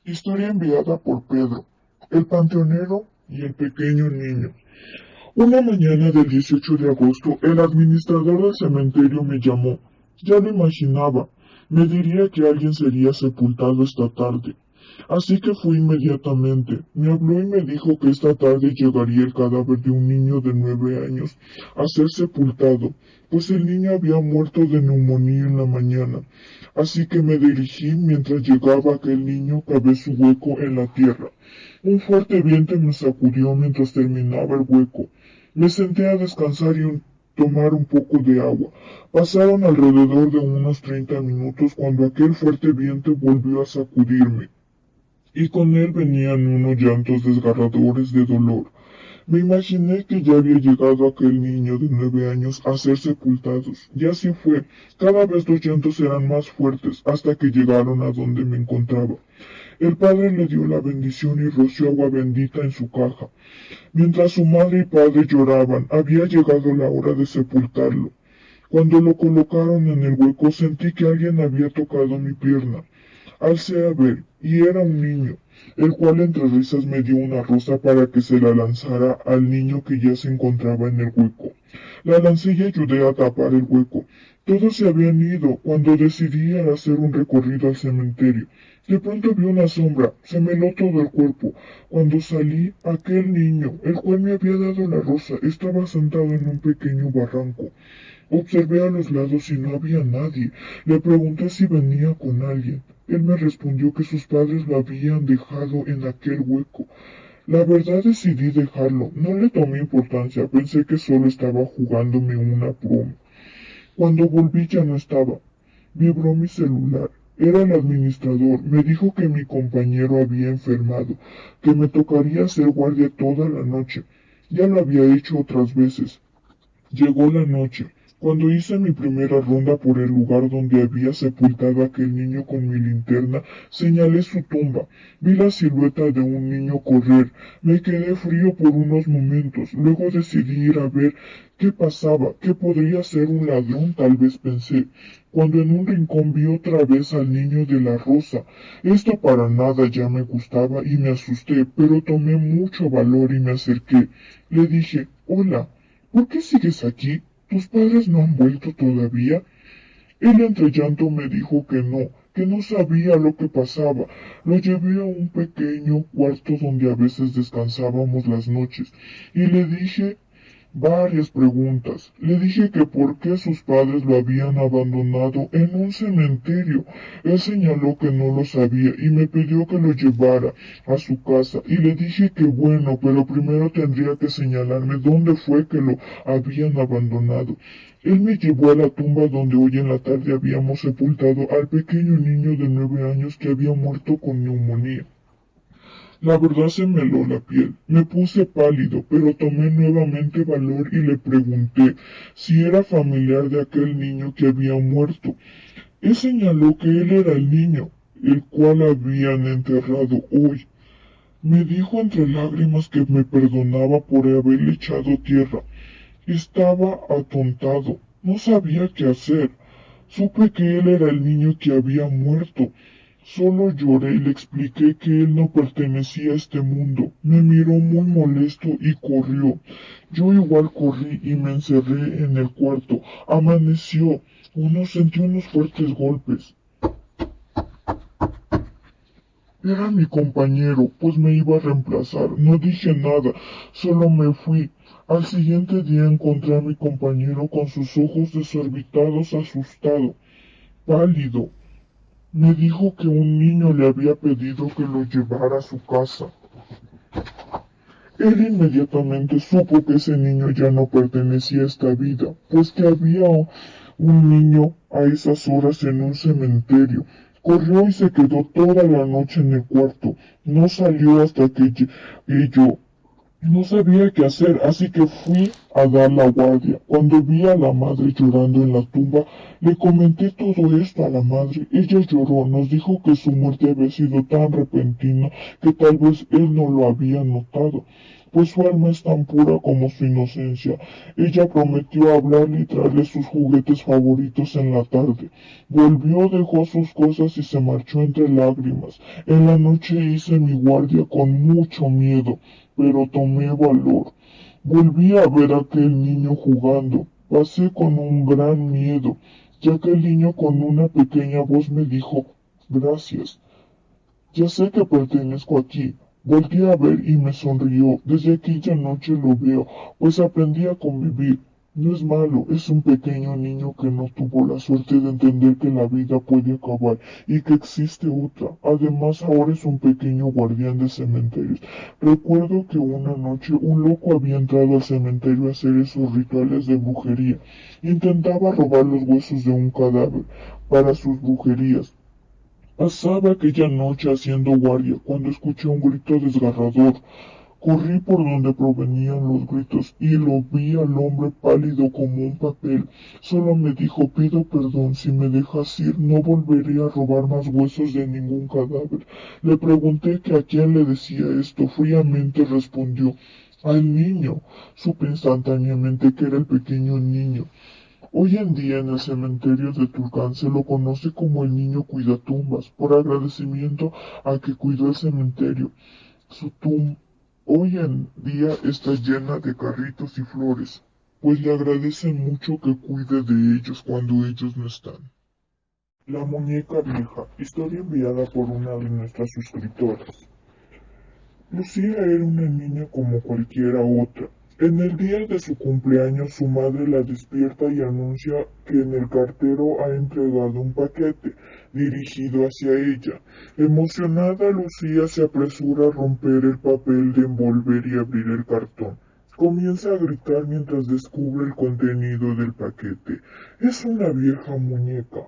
Historia enviada por Pedro, el panteonero y el pequeño niño. Una mañana del 18 de agosto, el administrador del cementerio me llamó. Ya lo imaginaba. Me diría que alguien sería sepultado esta tarde. Así que fui inmediatamente. Me habló y me dijo que esta tarde llegaría el cadáver de un niño de 9 años a ser sepultado, pues el niño había muerto de neumonía en la mañana. Así que me dirigí mientras llegaba aquel niño cavé su hueco en la tierra. Un fuerte viento me sacudió mientras terminaba el hueco. Me senté a descansar y tomar un poco de agua. Pasaron alrededor de unos 30 minutos cuando aquel fuerte viento volvió a sacudirme, y con él venían unos llantos desgarradores de dolor. Me imaginé que ya había llegado aquel niño de 9 años a ser sepultados, y así fue. Cada vez los llantos eran más fuertes, hasta que llegaron a donde me encontraba. El padre le dio la bendición y roció agua bendita en su caja. Mientras su madre y padre lloraban, había llegado la hora de sepultarlo. Cuando lo colocaron en el hueco, sentí que alguien había tocado mi pierna. Alcé a ver, y era un niño, el cual entre risas me dio una rosa para que se la lanzara al niño que ya se encontraba en el hueco. La lancé y ayudé a tapar el hueco. Todos se habían ido cuando decidí ir a hacer un recorrido al cementerio. De pronto vi una sombra, se me heló todo el cuerpo. Cuando salí, aquel niño, el cual me había dado la rosa, estaba sentado en un pequeño barranco. Observé a los lados y no había nadie. Le pregunté si venía con alguien. Él me respondió que sus padres lo habían dejado en aquel hueco. La verdad decidí dejarlo. No le tomé importancia. Pensé que solo estaba jugándome una broma. Cuando volví ya no estaba. Vibró mi celular. Era el administrador. Me dijo que mi compañero había enfermado, que me tocaría hacer guardia toda la noche. Ya lo había hecho otras veces. Llegó la noche. Cuando hice mi primera ronda por el lugar donde había sepultado a aquel niño con mi linterna, señalé su tumba. Vi la silueta de un niño correr. Me quedé frío por unos momentos. Luego decidí ir a ver qué pasaba. ¿Qué podría ser un ladrón? Tal vez pensé. Cuando en un rincón vi otra vez al niño de la rosa. Esto para nada ya me gustaba y me asusté, pero tomé mucho valor y me acerqué. Le dije, hola, ¿por qué sigues aquí? ¿Tus padres no han vuelto todavía? Él entre llanto me dijo que no sabía lo que pasaba. Lo llevé a un pequeño cuarto donde a veces descansábamos las noches, y le dije varias preguntas. Le dije que por qué sus padres lo habían abandonado en un cementerio. Él señaló que no lo sabía y me pidió que lo llevara a su casa, y le dije que bueno, pero primero tendría que señalarme dónde fue que lo habían abandonado. Él me llevó a la tumba donde hoy en la tarde habíamos sepultado al pequeño niño de 9 años que había muerto con neumonía. La verdad se me heló la piel. Me puse pálido, pero tomé nuevamente valor y le pregunté si era familiar de aquel niño que había muerto. Él señaló que él era el niño, el cual habían enterrado hoy. Me dijo entre lágrimas que me perdonaba por haberle echado tierra. Estaba atontado, no sabía qué hacer. Supe que él era el niño que había muerto. Solo lloré y le expliqué que él no pertenecía a este mundo. Me miró muy molesto y corrió. Yo igual corrí y me encerré en el cuarto. Amaneció. Sentí unos fuertes golpes. Era mi compañero, pues me iba a reemplazar. No dije nada, solo me fui. Al siguiente día encontré a mi compañero con sus ojos desorbitados, asustado, pálido. Me dijo que un niño le había pedido que lo llevara a su casa. Él inmediatamente supo que ese niño ya no pertenecía a esta vida, pues que había un niño a esas horas en un cementerio. Corrió y se quedó toda la noche en el cuarto. No salió hasta que yo no sabía qué hacer, así que fui a dar la guardia. Cuando vi a la madre llorando en la tumba, le comenté todo esto a la madre. Ella lloró, nos dijo que su muerte había sido tan repentina que tal vez él no lo había notado. pues su alma es tan pura como su inocencia. Ella prometió hablarle y traerle sus juguetes favoritos en la tarde. Volvió, dejó sus cosas y se marchó entre lágrimas. En la noche hice mi guardia con mucho miedo, pero tomé valor. Volví a ver a aquel niño jugando. Pasé con un gran miedo, ya que el niño con una pequeña voz me dijo, gracias. Ya sé que pertenezco aquí. Volteé a ver y me sonrió. Desde aquella noche lo veo, pues aprendí a convivir. No es malo, es un pequeño niño que no tuvo la suerte de entender que la vida puede acabar y que existe otra. Además, ahora es un pequeño guardián de cementerios. Recuerdo que una noche un loco había entrado al cementerio a hacer esos rituales de brujería. Intentaba robar los huesos de un cadáver para sus brujerías. Pasaba aquella noche haciendo guardia cuando escuché un grito desgarrador. Corrí por donde provenían los gritos y lo vi al hombre pálido como un papel. Solo me dijo, pido perdón, si me dejas ir no volveré a robar más huesos de ningún cadáver. Le pregunté que a quién le decía esto. Fríamente respondió, al niño. Supe instantáneamente que era el pequeño niño. Hoy en día en el cementerio de Tulcán se lo conoce como el niño cuidatumbas, por agradecimiento a que cuidó el cementerio. Su tumba hoy en día está llena de carritos y flores, pues le agradecen mucho que cuide de ellos cuando ellos no están. La muñeca vieja, historia enviada por una de nuestras suscriptoras. Lucía era una niña como cualquiera otra. En el día de su cumpleaños, su madre la despierta y anuncia que en el cartero ha entregado un paquete dirigido hacia ella. Emocionada, Lucía se apresura a romper el papel de envolver y abrir el cartón. Comienza a gritar mientras descubre el contenido del paquete. Es una vieja muñeca.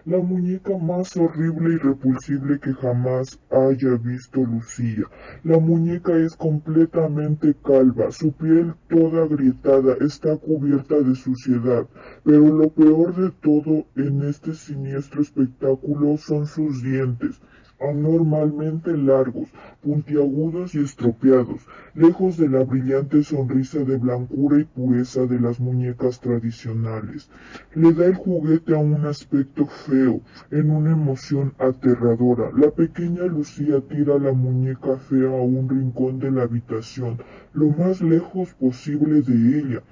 La muñeca más horrible y repulsible que jamás haya visto Lucía. La muñeca es completamente calva, su piel toda agrietada está cubierta de suciedad, pero lo peor de todo en este siniestro espectáculo son sus dientes, anormalmente largos, puntiagudos y estropeados, lejos de la brillante sonrisa de blancura y pureza de las muñecas tradicionales. Le da el juguete a un aspecto feo, en una emoción aterradora. La pequeña Lucía tira la muñeca fea a un rincón de la habitación, lo más lejos posible de ella.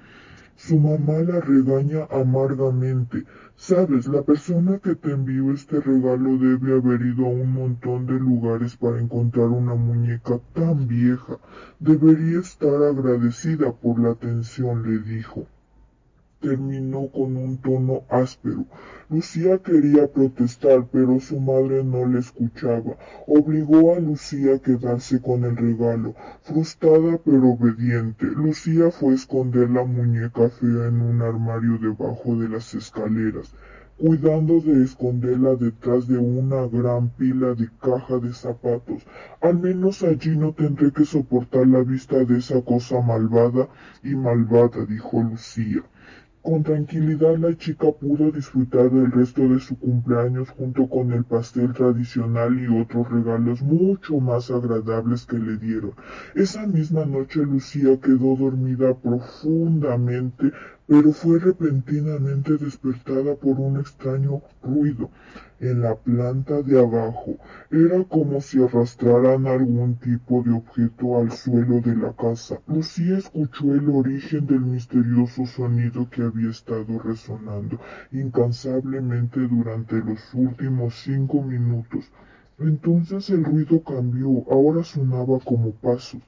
Su mamá la regaña amargamente. Sabes, la persona que te envió este regalo debe haber ido a un montón de lugares para encontrar una muñeca tan vieja. Debería estar agradecida por la atención, le dijo. Terminó con un tono áspero. Lucía quería protestar, pero su madre no le escuchaba. Obligó a Lucía a quedarse con el regalo. Frustrada pero obediente, Lucía fue a esconder la muñeca fea en un armario debajo de las escaleras, cuidando de esconderla detrás de una gran pila de caja de zapatos. Al menos allí no tendré que soportar la vista de esa cosa malvada, dijo Lucía. Con tranquilidad la chica pudo disfrutar del resto de su cumpleaños junto con el pastel tradicional y otros regalos mucho más agradables que le dieron. Esa misma noche Lucía quedó dormida profundamente, pero fue repentinamente despertada por un extraño ruido en la planta de abajo. Era como si arrastraran algún tipo de objeto al suelo de la casa. Lucía escuchó el origen del misterioso sonido que había estado resonando incansablemente durante los últimos 5 minutos. Entonces el ruido cambió, ahora sonaba como pasos.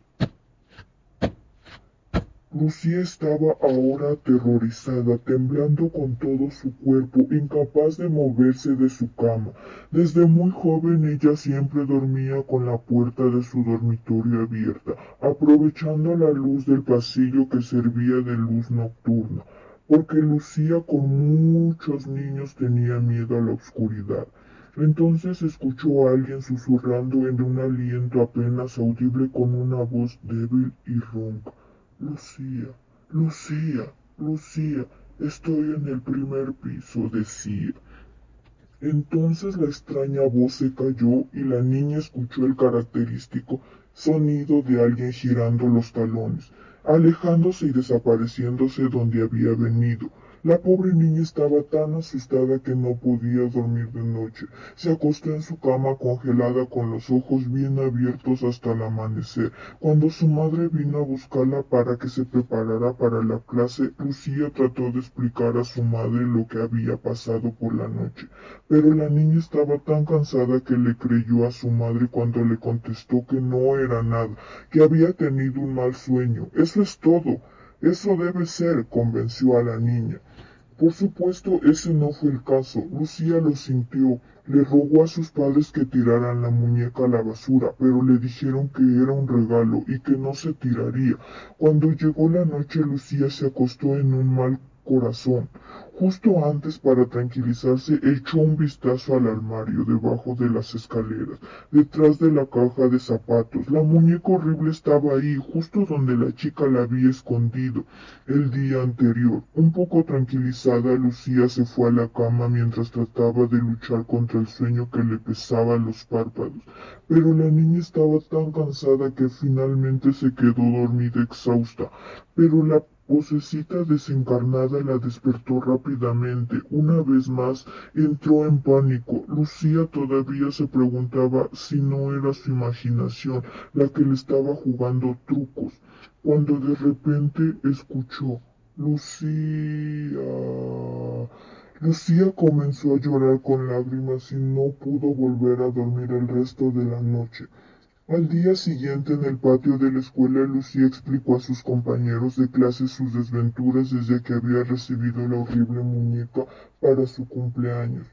Lucía estaba ahora aterrorizada, temblando con todo su cuerpo, incapaz de moverse de su cama. Desde muy joven ella siempre dormía con la puerta de su dormitorio abierta, aprovechando la luz del pasillo que servía de luz nocturna, porque Lucía con muchos niños tenía miedo a la oscuridad. Entonces escuchó a alguien susurrando en un aliento apenas audible con una voz débil y ronca. Lucía, Lucía, Lucía, estoy en el primer piso, decía. Entonces la extraña voz se calló y la niña escuchó el característico sonido de alguien girando los talones, alejándose y desapareciéndose donde había venido. La pobre niña estaba tan asustada que no podía dormir de noche. Se acostó en su cama congelada con los ojos bien abiertos hasta el amanecer. Cuando su madre vino a buscarla para que se preparara para la clase, Lucía trató de explicar a su madre lo que había pasado por la noche. Pero la niña estaba tan cansada que le creyó a su madre cuando le contestó que no era nada, que había tenido un mal sueño. Eso es todo. Eso debe ser, convenció a la niña. Por supuesto, ese no fue el caso. Lucía lo sintió. Le rogó a sus padres que tiraran la muñeca a la basura, pero le dijeron que era un regalo y que no se tiraría. Cuando llegó la noche, Lucía se acostó en un mal corazón. Justo antes, para tranquilizarse, echó un vistazo al armario debajo de las escaleras, detrás de la caja de zapatos. La muñeca horrible estaba ahí, justo donde la chica la había escondido el día anterior. Un poco tranquilizada, Lucía se fue a la cama mientras trataba de luchar contra el sueño que le pesaba los párpados. Pero la niña estaba tan cansada que finalmente se quedó dormida exhausta. Pero la vocecita desencarnada la despertó rápidamente. Una vez más entró en pánico. Lucía todavía se preguntaba si no era su imaginación la que le estaba jugando trucos, cuando de repente escuchó Lucía. Lucía comenzó a llorar con lágrimas y no pudo volver a dormir el resto de la noche. Al día siguiente, en el patio de la escuela, Lucía explicó a sus compañeros de clase sus desventuras desde que había recibido la horrible muñeca para su cumpleaños.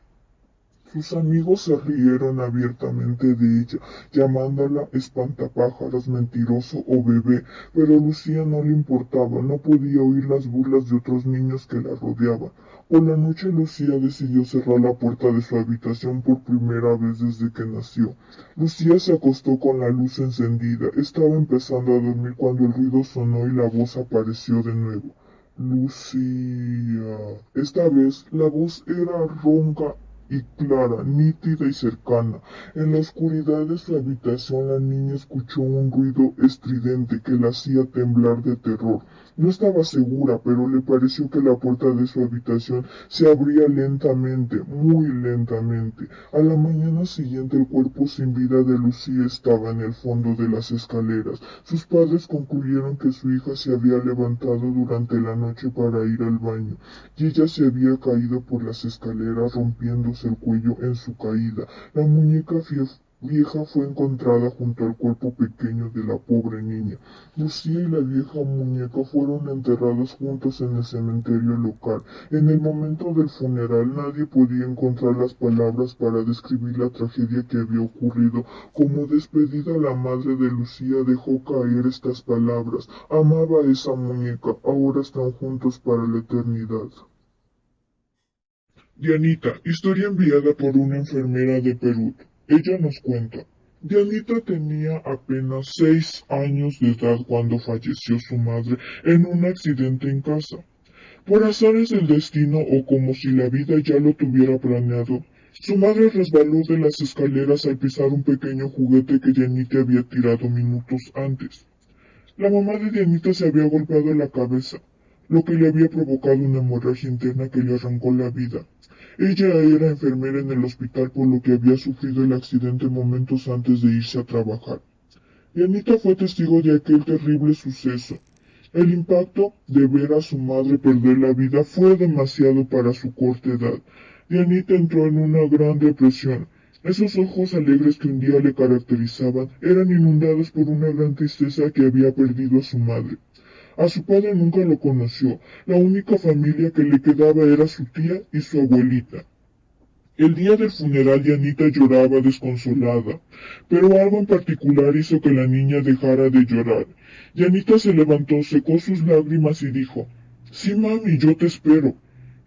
Sus amigos se rieron abiertamente de ella, llamándola espantapájaros, mentiroso o bebé, pero a Lucía no le importaba, no podía oír las burlas de otros niños que la rodeaban. Por la noche Lucía decidió cerrar la puerta de su habitación por primera vez desde que nació. Lucía se acostó con la luz encendida. Estaba empezando a dormir cuando el ruido sonó y la voz apareció de nuevo. Lucía. Esta vez la voz era ronca y clara, nítida y cercana. En la oscuridad de su habitación la niña escuchó un ruido estridente que la hacía temblar de terror. No estaba segura, pero le pareció que la puerta de su habitación se abría lentamente, muy lentamente. A la mañana siguiente el cuerpo sin vida de Lucía estaba en el fondo de las escaleras. Sus padres concluyeron que su hija se había levantado durante la noche para ir al baño, y ella se había caído por las escaleras rompiéndose el cuello en su caída. La muñeca vieja fue encontrada junto al cuerpo pequeño de la pobre niña. Lucía y la vieja muñeca fueron enterradas juntas en el cementerio local. En el momento del funeral nadie podía encontrar las palabras para describir la tragedia que había ocurrido. Como despedida, la madre de Lucía dejó caer estas palabras: amaba a esa muñeca, ahora están juntos para la eternidad. Dianita, historia enviada por una enfermera de Perú. Ella nos cuenta. Dianita tenía apenas 6 años de edad cuando falleció su madre en un accidente en casa. Por azares del destino o como si la vida ya lo tuviera planeado, su madre resbaló de las escaleras al pisar un pequeño juguete que Dianita había tirado minutos antes. La mamá de Dianita se había golpeado la cabeza, lo que le había provocado una hemorragia interna que le arrancó la vida. Ella era enfermera en el hospital, por lo que había sufrido el accidente momentos antes de irse a trabajar. Dianita fue testigo de aquel terrible suceso. El impacto de ver a su madre perder la vida fue demasiado para su corta edad. Dianita entró en una gran depresión. Esos ojos alegres que un día le caracterizaban eran inundados por una gran tristeza que había perdido a su madre. A su padre nunca lo conoció. La única familia que le quedaba era su tía y su abuelita. El día del funeral Dianita lloraba desconsolada, pero algo en particular hizo que la niña dejara de llorar. Dianita se levantó, secó sus lágrimas y dijo: «Sí, mami, yo te espero».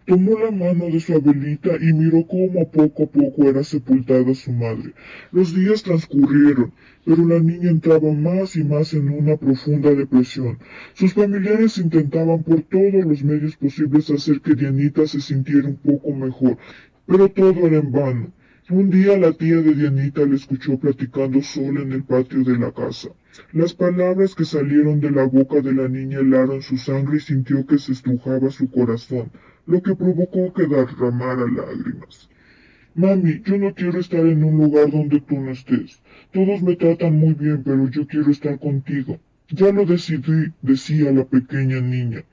Tomó la mano de su abuelita y miró cómo poco a poco era sepultada su madre. Los días transcurrieron, pero la niña entraba más y más en una profunda depresión. Sus familiares intentaban por todos los medios posibles hacer que Dianita se sintiera un poco mejor, pero todo era en vano. Un día la tía de Dianita la escuchó platicando sola en el patio de la casa. Las palabras que salieron de la boca de la niña helaron su sangre y sintió que se estrujaba su corazón, lo que provocó que derramara lágrimas. Mami, yo no quiero estar en un lugar donde tú no estés. Todos me tratan muy bien, pero yo quiero estar contigo. Ya lo decidí, decía la pequeña niña.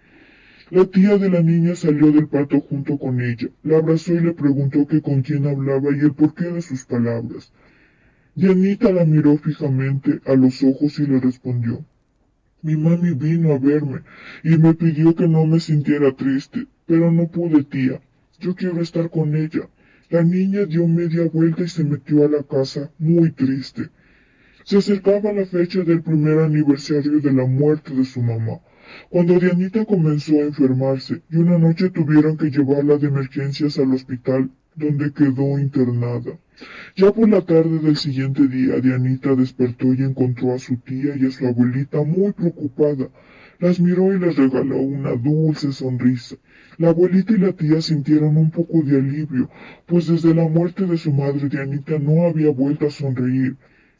La tía de la niña salió del patio junto con ella, la abrazó y le preguntó que con quién hablaba y el porqué de sus palabras. Dianita la miró fijamente a los ojos y le respondió. Mi mami vino a verme y me pidió que no me sintiera triste, pero no pude, tía. Yo quiero estar con ella. La niña dio media vuelta y se metió a la casa muy triste. Se acercaba la fecha del primer aniversario de la muerte de su mamá, cuando Dianita comenzó a enfermarse y una noche tuvieron que llevarla de emergencias al hospital, donde quedó internada. Ya por la tarde del siguiente día, Dianita despertó y encontró a su tía y a su abuelita muy preocupada. Las miró y les regaló una dulce sonrisa. La abuelita y la tía sintieron un poco de alivio, pues desde la muerte de su madre Dianita no había vuelto a sonreír.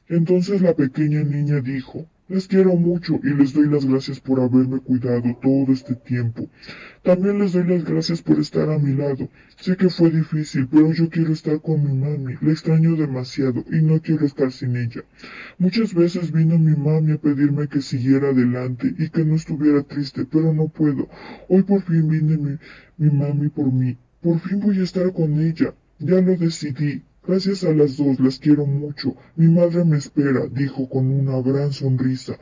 Entonces la pequeña niña dijo, les quiero mucho y les doy las gracias por haberme cuidado todo este tiempo. También les doy las gracias por estar a mi lado. Sé que fue difícil, pero yo quiero estar con mi mami. La extraño demasiado y no quiero estar sin ella. Muchas veces vino mi mami a pedirme que siguiera adelante y que no estuviera triste, pero no puedo. Hoy por fin vine mi mami por mí. Por fin voy a estar con ella. Ya lo decidí. Gracias a las dos, las quiero mucho. Mi madre me espera, dijo con una gran sonrisa.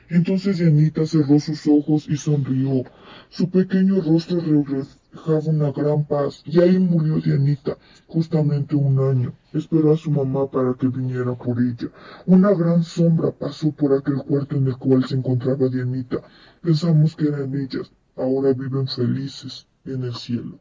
Entonces Dianita cerró sus ojos y sonrió. Su pequeño rostro reflejaba una gran paz, y ahí murió Dianita, justamente un año. Esperó a su mamá para que viniera por ella. Una gran sombra pasó por aquel cuarto en el cual se encontraba Dianita. Pensamos que eran ellas. Ahora viven felices en el cielo.